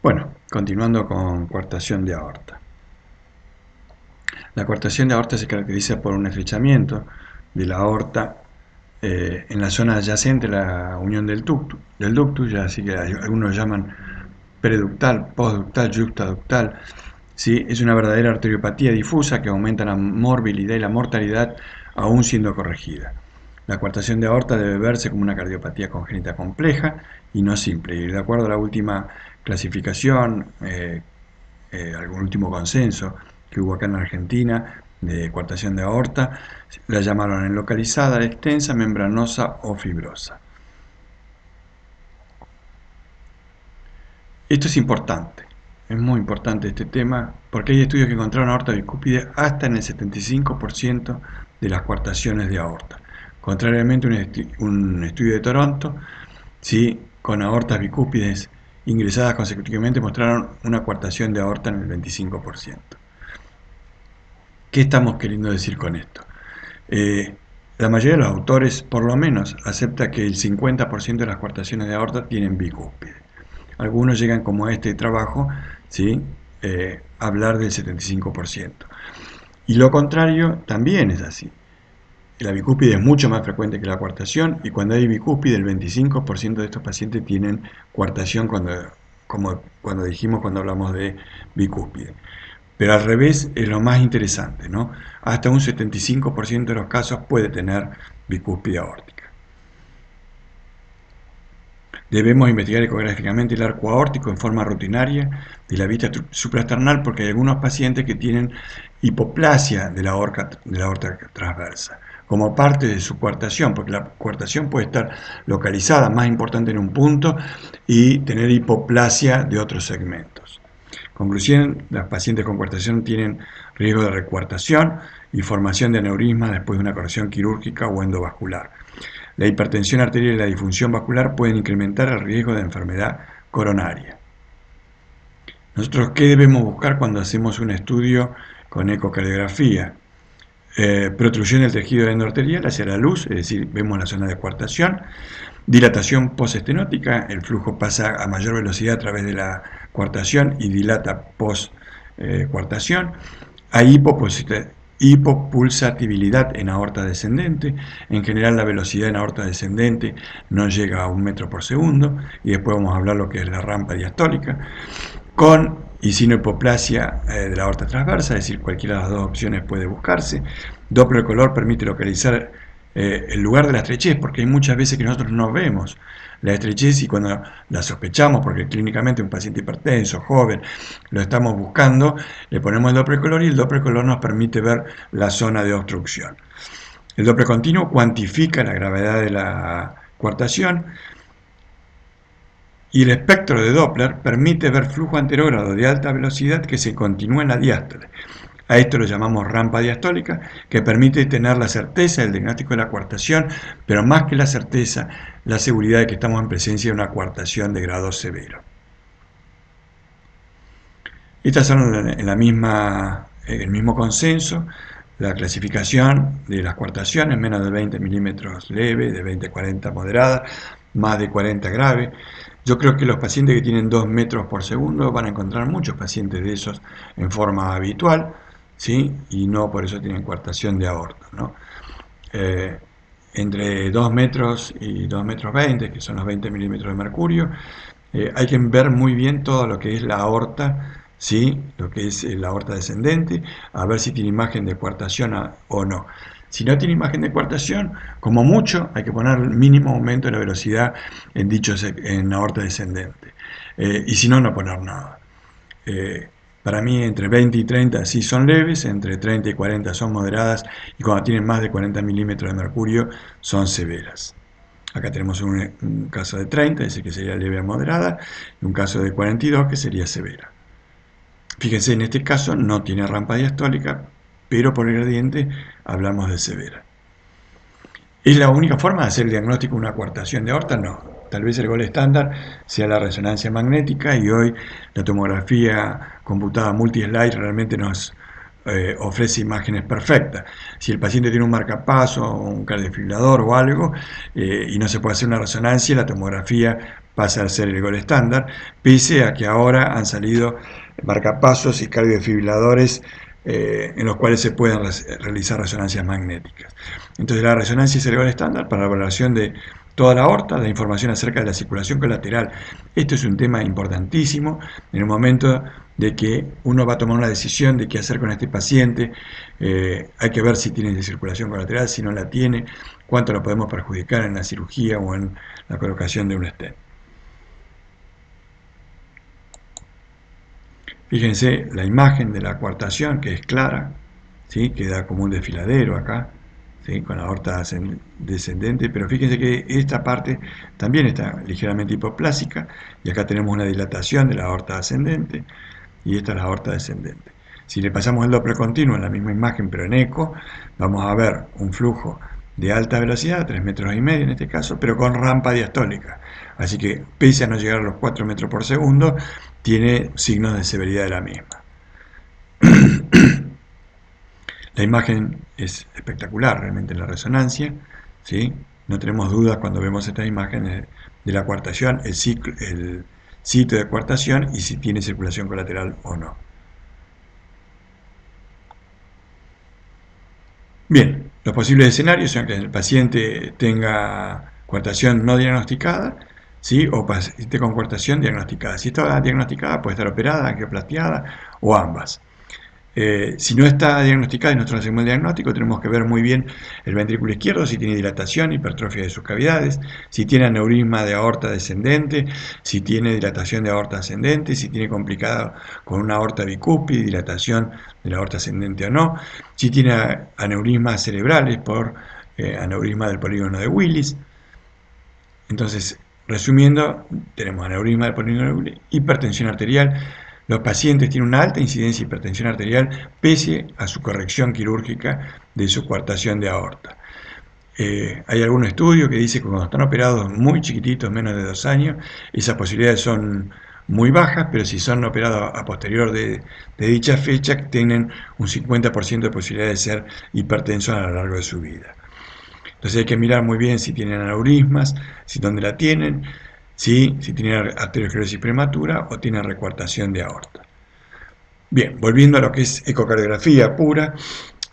Bueno, continuando con coartación de aorta. La coartación de aorta se caracteriza por un estrechamiento de la aorta en la zona adyacente a la unión del ductus, ya así que algunos llaman preductal, postductal, yuxtaductal. ¿Sí? Es una verdadera arteriopatía difusa que aumenta la morbilidad y la mortalidad aún siendo corregida. La coartación de aorta debe verse como una cardiopatía congénita compleja y no simple. Y de acuerdo a la última clasificación, algún último consenso que hubo acá en Argentina de coartación de aorta, la llamaron enlocalizada, extensa, membranosa o fibrosa. Esto es muy importante este tema, porque hay estudios que encontraron aorta bicúspide hasta en el 75% de las coartaciones de aorta. Contrariamente a un estudio de Toronto, sí, con aortas bicúspides ingresadas consecutivamente mostraron una coartación de aorta en el 25%. ¿Qué estamos queriendo decir con esto? La mayoría de los autores, por lo menos, acepta que el 50% de las coartaciones de aorta tienen bicúspide. Algunos llegan, como a este trabajo, ¿sí? A hablar del 75%. Y lo contrario también es así. La bicúspide es mucho más frecuente que la coartación, y cuando hay bicúspide, el 25% de estos pacientes tienen coartación, como cuando dijimos cuando hablamos de bicúspide. Pero al revés es lo más interesante, ¿no? Hasta un 75% de los casos puede tener bicúspide aórtica. Debemos investigar ecográficamente el arco aórtico en forma rutinaria de la vista suprasternal, porque hay algunos pacientes que tienen hipoplasia de la aorta transversa como parte de su coartación, porque la coartación puede estar localizada, más importante, en un punto y tener hipoplasia de otros segmentos. Conclusión: los pacientes con coartación tienen riesgo de recuartación y formación de aneurismas después de una corrección quirúrgica o endovascular. La hipertensión arterial y la disfunción vascular pueden incrementar el riesgo de enfermedad coronaria. Nosotros, ¿qué debemos buscar cuando hacemos un estudio con ecocardiografía? Protrusión del tejido endoarterial hacia la luz, es decir, vemos la zona de coartación. Dilatación postestenótica, el flujo pasa a mayor velocidad a través de la coartación y dilata post-coartación. Hay hipopulsatibilidad en aorta descendente. En general, la velocidad en aorta descendente no llega a 1 metro por segundo, y después vamos a hablar lo que es la rampa diastólica. Con y sin hipoplasia de la aorta transversa, es decir, cualquiera de las dos opciones puede buscarse. Doppler color permite localizar el lugar de la estrechez, porque hay muchas veces que nosotros no vemos la estrechez, y cuando la sospechamos, porque clínicamente un paciente hipertenso, joven, lo estamos buscando, le ponemos el Doppler color, y el Doppler color nos permite ver la zona de obstrucción. El Doppler continuo cuantifica la gravedad de la coartación, y el espectro de Doppler permite ver flujo anterógrado de alta velocidad que se continúa en la diástole. A esto lo llamamos rampa diastólica, que permite tener la certeza del diagnóstico de la coartación, pero más que la certeza, la seguridad de que estamos en presencia de una coartación de grado severo. Estas son el mismo consenso, la clasificación de las coartaciones: menos de 20 milímetros leve, de 20 a 40 moderada, más de 40 grave. Yo creo que los pacientes que tienen 2 metros por segundo van a encontrar muchos pacientes de esos en forma habitual, ¿sí? Y no por eso tienen coartación de aorta, ¿no? Entre 2 metros y 2 metros 20, que son los 20 milímetros de mercurio, hay que ver muy bien todo lo que es la aorta, ¿sí? Lo que es la aorta descendente, a ver si tiene imagen de coartación o no. Si no tiene imagen de coartación, como mucho hay que poner el mínimo aumento de la velocidad en aorta descendente. Y si no, no poner nada. Para mí, entre 20 y 30 sí son leves, entre 30 y 40 son moderadas, y cuando tienen más de 40 milímetros de mercurio son severas. Acá tenemos un caso de 30, ese que sería leve a moderada, y un caso de 42 que sería severa. Fíjense, en este caso no tiene rampa diastólica, pero por el gradiente hablamos de severa. ¿Es la única forma de hacer el diagnóstico de una coartación de aorta? No. Tal vez el gol estándar sea la resonancia magnética, y hoy la tomografía computada multi-slide realmente nos ofrece imágenes perfectas. Si el paciente tiene un marcapaso, un cardiofibrilador o algo, y no se puede hacer una resonancia, la tomografía pasa a ser el gol estándar, pese a que ahora han salido marcapasos y cardiofibriladores en los cuales se pueden realizar resonancias magnéticas. Entonces la resonancia es el gol estándar para la valoración de toda la aorta, la información acerca de la circulación colateral. Esto es un tema importantísimo en el momento de que uno va a tomar una decisión de qué hacer con este paciente. Hay que ver si tiene circulación colateral, si no la tiene, cuánto lo podemos perjudicar en la cirugía o en la colocación de un stent. Fíjense la imagen de la coartación, que es clara, ¿sí? Queda como un desfiladero acá, ¿sí? Con la aorta descendente, pero fíjense que esta parte también está ligeramente hipoplásica, y acá tenemos una dilatación de la aorta ascendente, y esta es la aorta descendente. Si le pasamos el Doppler continuo en la misma imagen, pero en eco, vamos a ver un flujo de alta velocidad, 3,5 metros en este caso, pero con rampa diastólica. Así que, pese a no llegar a los 4 metros por segundo, tiene signos de severidad de la misma. La imagen es espectacular realmente en la resonancia, ¿sí? No tenemos dudas cuando vemos estas imágenes de la coartación, el sitio de coartación y si tiene circulación colateral o no. Bien, los posibles escenarios son que el paciente tenga coartación no diagnosticada, ¿sí? O paciente con coartación diagnosticada. Si está diagnosticada, puede estar operada, angioplastiada o ambas. Si no está diagnosticada y nosotros hacemos el diagnóstico, tenemos que ver muy bien el ventrículo izquierdo, si tiene dilatación, hipertrofia de sus cavidades, si tiene aneurisma de aorta descendente, si tiene dilatación de aorta ascendente, si tiene complicado con una aorta bicúspide, dilatación de la aorta ascendente o no, si tiene aneurismas cerebrales por aneurisma del polígono de Willis. Entonces, resumiendo, tenemos aneurisma del polígono de Willis, hipertensión arterial. Los pacientes tienen una alta incidencia de hipertensión arterial pese a su corrección quirúrgica de su coartación de aorta. Hay algún estudio que dice que cuando están operados muy chiquititos, menos de 2 años, esas posibilidades son muy bajas, pero si son operados a posterior de dicha fecha, tienen un 50% de posibilidad de ser hipertensos a lo largo de su vida. Entonces hay que mirar muy bien si tienen aneurismas, si dónde la tienen, si tienen arteriosclerosis prematura o tienen recuartación de aorta. Bien, volviendo a lo que es ecocardiografía pura,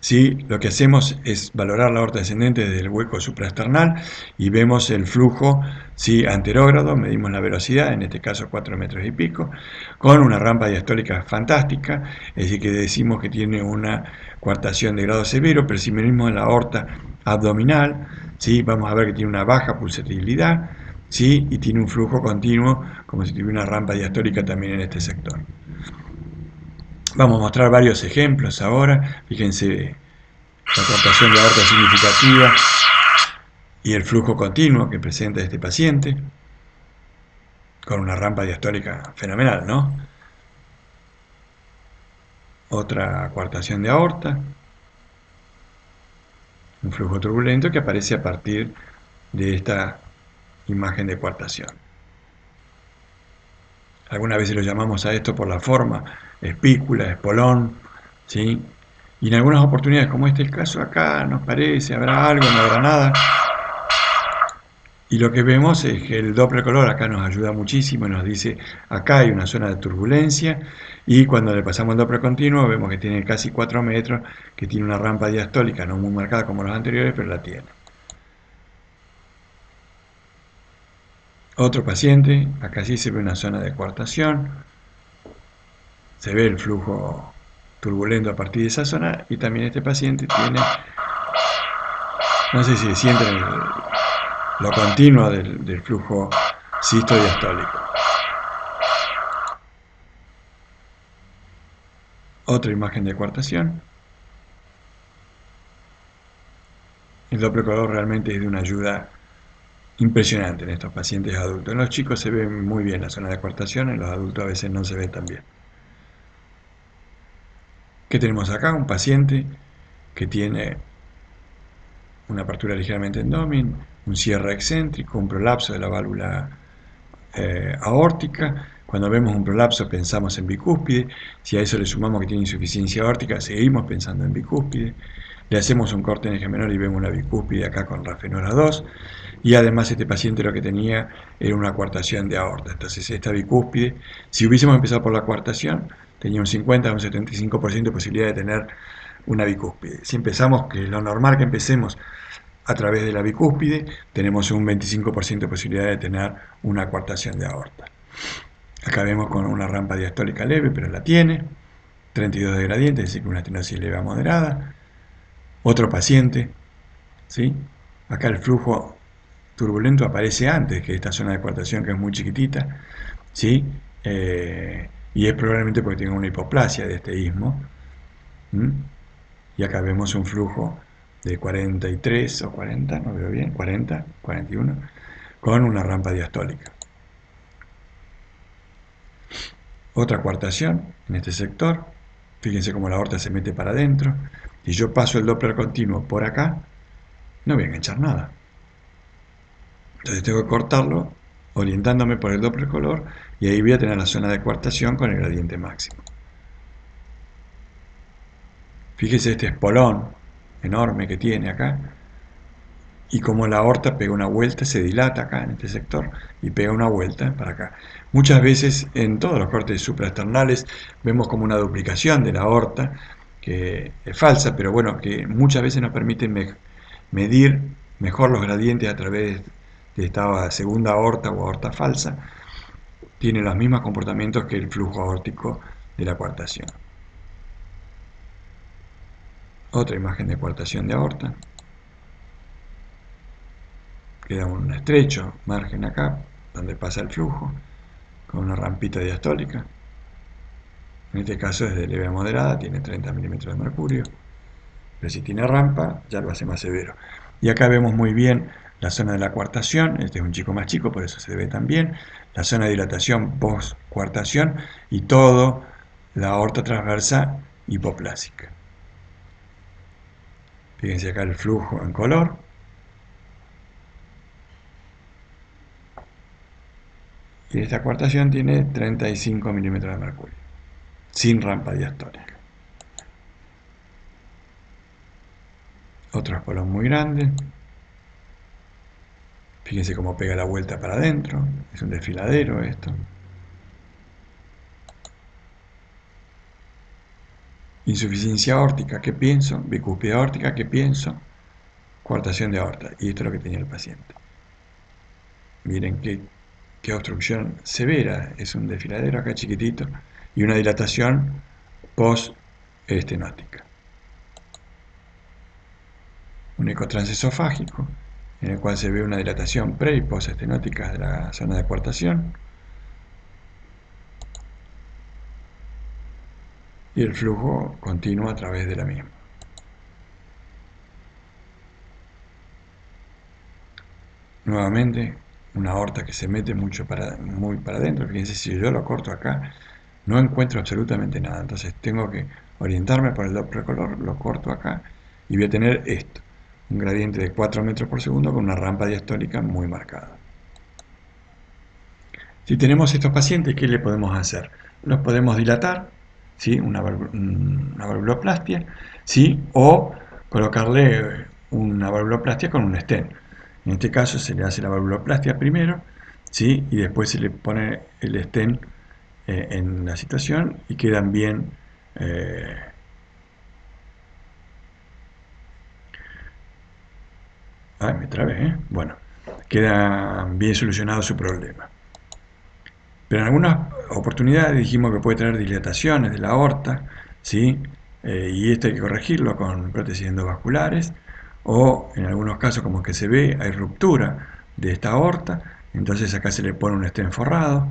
¿sí? Lo que hacemos es valorar la aorta descendente desde el hueco supraesternal y vemos el flujo, ¿sí? Anterógrado, medimos la velocidad, en este caso 4 metros y pico, con una rampa diastólica fantástica, es decir, que decimos que tiene una coartación de grado severo, pero si medimos la aorta abdominal, ¿sí? Vamos a ver que tiene una baja pulsatilidad, ¿sí? Y tiene un flujo continuo, como si tuviera una rampa diastólica también en este sector. Vamos a mostrar varios ejemplos ahora. Fíjense la coartación de aorta significativa y el flujo continuo que presenta este paciente, con una rampa diastólica fenomenal, ¿no? Otra coartación de aorta, un flujo turbulento que aparece a partir de esta imagen de coartación. Algunas veces lo llamamos a esto por la forma, espícula, espolón, ¿sí? Y en algunas oportunidades, como este es el caso acá, nos parece, habrá algo, no habrá nada. Y lo que vemos es que el Doppler color acá nos ayuda muchísimo, nos dice acá hay una zona de turbulencia, y cuando le pasamos el Doppler continuo vemos que tiene casi 4 metros, que tiene una rampa diastólica no muy marcada como los anteriores, pero la tiene. Otro paciente, acá sí se ve una zona de coartación, se ve el flujo turbulento a partir de esa zona, y también este paciente tiene, no sé si sienten lo continuo del flujo sistodiastólico. Otra imagen de coartación. El Doppler color realmente es de una ayuda impresionante en estos pacientes adultos. En los chicos se ve muy bien la zona de coartación, en los adultos a veces no se ve tan bien. ¿Qué tenemos acá? Un paciente que tiene una apertura ligeramente endómin, un cierre excéntrico, un prolapso de la válvula aórtica. Cuando vemos un prolapso pensamos en bicúspide. Si a eso le sumamos que tiene insuficiencia aórtica, seguimos pensando en bicúspide. Le hacemos un corte en eje menor y vemos una bicúspide acá con Rafenora 2. y además este paciente lo que tenía era una coartación de aorta. Entonces esta bicúspide, si hubiésemos empezado por la coartación, tenía un 50 o un 75% de posibilidad de tener una bicúspide. Si empezamos, que es lo normal que empecemos a través de la bicúspide, tenemos un 25% de posibilidad de tener una coartación de aorta. Acá vemos con una rampa diastólica leve, pero la tiene, 32 de gradiente, es decir, que una estenosis leve a moderada. Otro paciente, ¿sí? Acá el flujo turbulento aparece antes que esta zona de coartación, que es muy chiquitita, ¿sí? Y es probablemente porque tiene una hipoplasia de este istmo. Y acá vemos un flujo de 43 o 40, no veo bien, 40, 41, con una rampa diastólica. Otra coartación en este sector. Fíjense cómo la aorta se mete para adentro. Si yo paso el Doppler continuo por acá, no voy a enganchar nada. Entonces tengo que cortarlo orientándome por el Doppler color y ahí voy a tener la zona de coartación con el gradiente máximo. Fíjese este espolón enorme que tiene acá y como la aorta pega una vuelta, se dilata acá en este sector y pega una vuelta para acá. Muchas veces en todos los cortes supraesternales vemos como una duplicación de la aorta, que es falsa, pero bueno, que muchas veces nos permite medir mejor los gradientes a través de esta segunda aorta o aorta falsa. Tiene los mismos comportamientos que el flujo aórtico de la coartación. Otra imagen de coartación de aorta. Queda un estrecho margen acá, donde pasa el flujo, con una rampita diastólica. En este caso es de leve a moderada, tiene 30 milímetros de mercurio. Pero si tiene rampa, ya lo hace más severo. Y acá vemos muy bien la zona de la coartación. Este es un chico más chico, por eso se ve tan bien. La zona de dilatación post-coartación y todo la aorta transversa hipoplásica. Fíjense acá el flujo en color. Y esta coartación tiene 35 milímetros de mercurio, sin rampa diastólica. Otro espolón muy grande. Fíjense cómo pega la vuelta para adentro. Es un desfiladero esto. Insuficiencia aórtica, ¿qué pienso? Bicúspide aórtica, ¿qué pienso? Coartación de aorta. Y esto es lo que tenía el paciente. Miren qué obstrucción severa. Es un desfiladero acá chiquitito. Y una dilatación post-estenótica. Un eco transesofágico, en el cual se ve una dilatación pre y post-estenótica de la zona de coartación. Y el flujo continuo a través de la misma. Nuevamente, una aorta que se mete muy para adentro. Fíjense, si yo lo corto acá, no encuentro absolutamente nada. Entonces tengo que orientarme por el Doppler color, lo corto acá y voy a tener esto. Un gradiente de 4 metros por segundo con una rampa diastólica muy marcada. Si tenemos estos pacientes, ¿qué le podemos hacer? Los podemos dilatar, ¿sí? Una valvuloplastia, ¿sí? O colocarle una valvuloplastia con un stent. En este caso se le hace la valvuloplastia primero, ¿sí? Y después se le pone el stent en la situación y quedan bien me trabé, ¿eh? Bueno, queda bien solucionado su problema. Pero en algunas oportunidades dijimos que puede tener dilataciones de la aorta, ¿sí? Y esto hay que corregirlo con prótesis endovasculares, o en algunos casos, como que se ve, hay ruptura de esta aorta, entonces acá se le pone un stent forrado.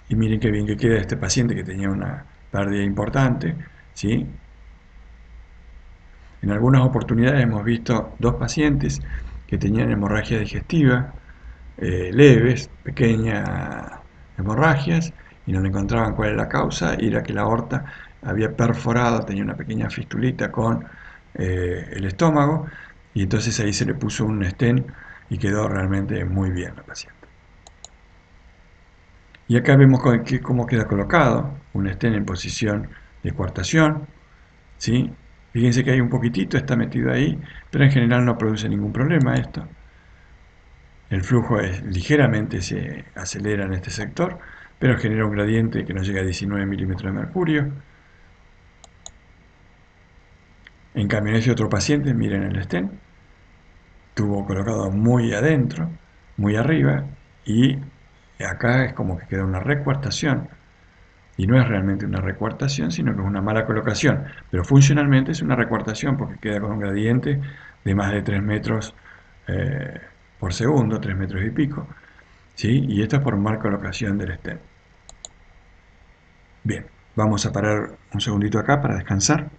Y miren qué bien que queda este paciente que tenía una pérdida importante, ¿sí? En algunas oportunidades hemos visto dos pacientes que tenían hemorragia digestiva, leves, pequeñas hemorragias, y no le encontraban cuál era la causa, y era que la aorta había perforado, tenía una pequeña fistulita con el estómago, y entonces ahí se le puso un stent y quedó realmente muy bien la paciente. Y acá vemos cómo queda colocado un stent en posición de coartación, ¿sí? Fíjense que hay un poquitito, está metido ahí, pero en general no produce ningún problema esto. el flujo ligeramente se acelera en este sector, pero genera un gradiente que no llega a 19 milímetros de mercurio. En cambio, en ese otro paciente, miren el stent, tuvo colocado muy adentro, muy arriba, y acá es como que queda una recuartación. Y no es realmente una recuartación, sino que es una mala colocación. Pero funcionalmente es una recuartación porque queda con un gradiente de más de 3 metros por segundo, 3 metros y pico. ¿Sí? Y esto es por mal colocación del stent. Bien, vamos a parar un segundito acá para descansar.